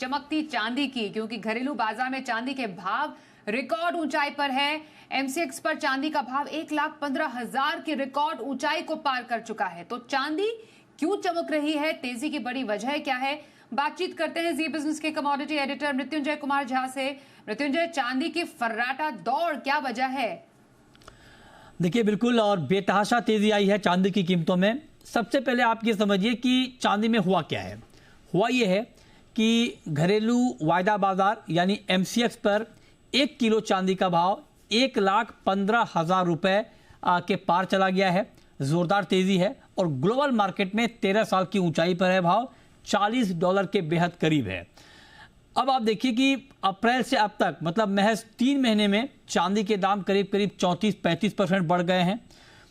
चमकती चांदी की, क्योंकि घरेलू बाजार में चांदी के भाव रिकॉर्ड ऊंचाई पर है। एमसीएक्स पर चांदी का भाव 1,15,000 की रिकॉर्ड ऊंचाई को पार कर चुका है। तो चांदी क्यों चमक रही है, तेजी की बड़ी वजह क्या है, बातचीत करते हैं जी बिजनेस के कमोडिटी एडिटर मृत्युंजय कुमार झा से। मृत्युंजय, चांदी की फर्राटा दौड़ क्या वजह है? देखिए, बिल्कुल और बेतहाशा तेजी आई है चांदी की कीमतों में। सबसे पहले आप ये समझिए कि चांदी में हुआ क्या है। हुआ ये है कि घरेलू वायदा बाजार यानी एमसीएक्स पर 1 किलो चांदी का भाव 1,15,000 रुपये के पार चला गया है। जोरदार तेजी है और ग्लोबल मार्केट में 13 साल की ऊंचाई पर है भाव, $40 के बेहद करीब है। अब आप देखिए कि अप्रैल से अब तक मतलब महज 3 महीने में चांदी के दाम करीब 34-35% बढ़ गए हैं।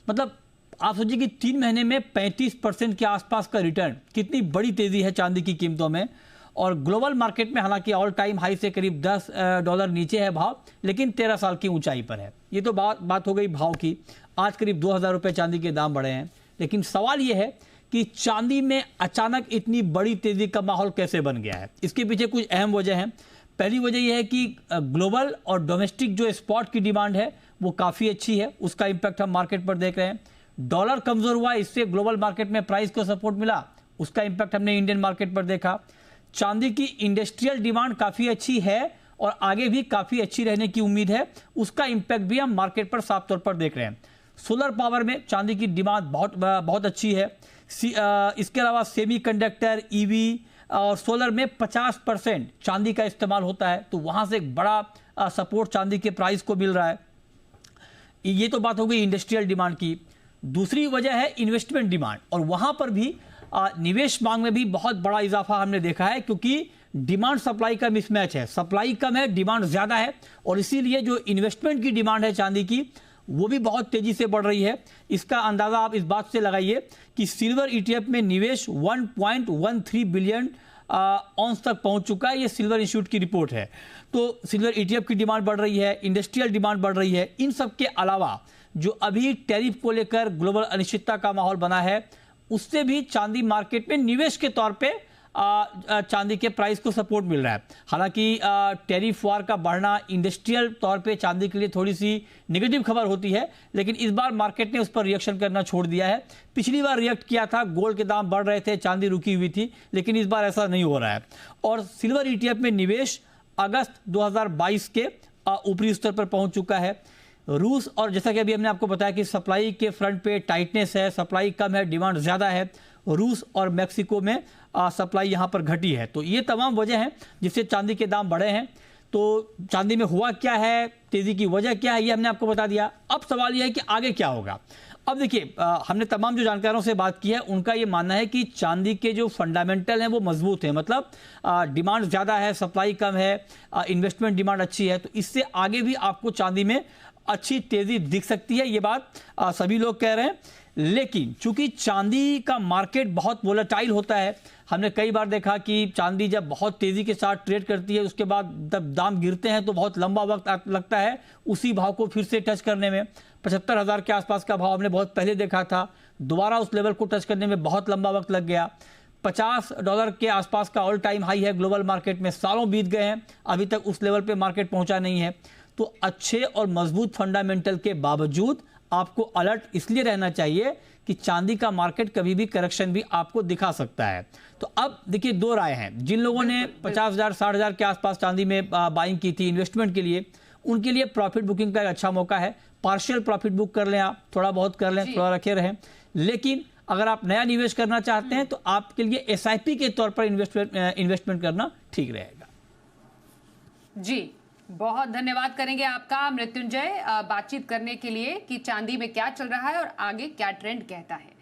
मतलब आप सोचिए कि 3 महीने में 35% के आसपास का रिटर्न, कितनी बड़ी तेजी है चांदी की कीमतों में। और ग्लोबल मार्केट में हालांकि ऑल टाइम हाई से करीब $10 नीचे है भाव, लेकिन 13 साल की ऊंचाई पर है। ये तो बात हो गई भाव की। आज करीब 2,000 रुपये चांदी के दाम बढ़े हैं। लेकिन सवाल ये है कि चांदी में अचानक इतनी बड़ी तेजी का माहौल कैसे बन गया है। इसके पीछे कुछ अहम वजह हैं। पहली वजह यह है कि ग्लोबल और डोमेस्टिक जो स्पॉट की डिमांड है वो काफ़ी अच्छी है, उसका इम्पैक्ट हम मार्केट पर देख रहे हैं। डॉलर कमज़ोर हुआ, इससे ग्लोबल मार्केट में प्राइस को सपोर्ट मिला, उसका इम्पैक्ट हमने इंडियन मार्केट पर देखा। चांदी की इंडस्ट्रियल डिमांड काफ़ी अच्छी है और आगे भी काफ़ी अच्छी रहने की उम्मीद है, उसका इम्पैक्ट भी हम मार्केट पर साफ तौर पर देख रहे हैं। सोलर पावर में चांदी की डिमांड बहुत अच्छी है। इसके अलावा सेमीकंडक्टर, ईवी और सोलर में 50% चांदी का इस्तेमाल होता है, तो वहाँ से एक बड़ा सपोर्ट चांदी के प्राइस को मिल रहा है। ये तो बात हो गई इंडस्ट्रियल डिमांड की। दूसरी वजह है इन्वेस्टमेंट डिमांड, और वहाँ पर भी निवेश मांग में भी बहुत बड़ा इजाफा हमने देखा है, क्योंकि डिमांड सप्लाई का मिसमैच है। सप्लाई कम है, डिमांड ज़्यादा है, और इसीलिए जो इन्वेस्टमेंट की डिमांड है चांदी की वो भी बहुत तेज़ी से बढ़ रही है। इसका अंदाज़ा आप इस बात से लगाइए कि सिल्वर ईटीएफ में निवेश 1.13 बिलियन ऑन्स तक पहुंच चुका है। ये सिल्वर इंस्टीट्यूट की रिपोर्ट है। तो सिल्वर ईटीएफ की डिमांड बढ़ रही है, इंडस्ट्रियल डिमांड बढ़ रही है। इन सब के अलावा जो अभी टैरिफ को लेकर ग्लोबल अनिश्चितता का माहौल बना है, उससे भी चांदी मार्केट में निवेश के तौर पे चांदी के प्राइस को सपोर्ट मिल रहा है। हालांकि टैरिफ वार का बढ़ना इंडस्ट्रियल तौर पे चांदी के लिए थोड़ी सी नेगेटिव खबर होती है, लेकिन इस बार मार्केट ने उस पर रिएक्शन करना छोड़ दिया है। पिछली बार रिएक्ट किया था, गोल्ड के दाम बढ़ रहे थे, चांदी रुकी हुई थी, लेकिन इस बार ऐसा नहीं हो रहा है। और सिल्वर ईटीएफ में निवेश अगस्त 2022 के ऊपरी स्तर पर पहुंच चुका है। रूस और जैसा कि अभी हमने आपको बताया कि सप्लाई के फ्रंट पे टाइटनेस है, सप्लाई कम है, डिमांड ज़्यादा है। रूस और मैक्सिको में सप्लाई यहाँ पर घटी है। तो ये तमाम वजह हैं जिससे चांदी के दाम बढ़े हैं। तो चांदी में हुआ क्या है, तेज़ी की वजह क्या है, ये हमने आपको बता दिया। अब सवाल ये है कि आगे क्या होगा। अब देखिए, हमने तमाम जो जानकारों से बात की है उनका ये मानना है कि चांदी के जो फंडामेंटल हैं वो मजबूत हैं। मतलब डिमांड ज़्यादा है, सप्लाई कम है, इन्वेस्टमेंट डिमांड अच्छी है, तो इससे आगे भी आपको चांदी में अच्छी तेज़ी दिख सकती है। ये बात सभी लोग कह रहे हैं। लेकिन चूंकि चांदी का मार्केट बहुत वोलेटाइल होता है, हमने कई बार देखा कि चांदी जब बहुत तेज़ी के साथ ट्रेड करती है, उसके बाद जब दाम गिरते हैं तो बहुत लंबा वक्त लगता है उसी भाव को फिर से टच करने में। 75,000 के आसपास का भाव हमने बहुत पहले देखा था, दोबारा उस लेवल को टच करने में बहुत लंबा वक्त लग गया। $50 के आसपास का ऑल टाइम हाई है ग्लोबल मार्केट में, सालों बीत गए हैं, अभी तक उस लेवल पे मार्केट पहुंचा नहीं है। तो अच्छे और मजबूत फंडामेंटल के बावजूद आपको अलर्ट इसलिए रहना चाहिए कि चांदी का मार्केट कभी भी करेक्शन भी आपको दिखा सकता है। तो अब देखिए, दो राय हैं। जिन लोगों ने 50,000 60,000 के आसपास चांदी में बाइंग की थी इन्वेस्टमेंट के लिए, उनके लिए प्रॉफिट बुकिंग का एक अच्छा मौका है। पार्शियल प्रॉफिट बुक कर लें, आप थोड़ा बहुत कर लें, थोड़ा रखे रहें। लेकिन अगर आप नया निवेश करना चाहते हैं तो आपके लिए एसआईपी के तौर पर इन्वेस्टमेंट करना ठीक रहेगा। जी, बहुत धन्यवाद करेंगे आपका मृत्युंजय, बातचीत करने के लिए कि चांदी में क्या चल रहा है और आगे क्या ट्रेंड कहता है।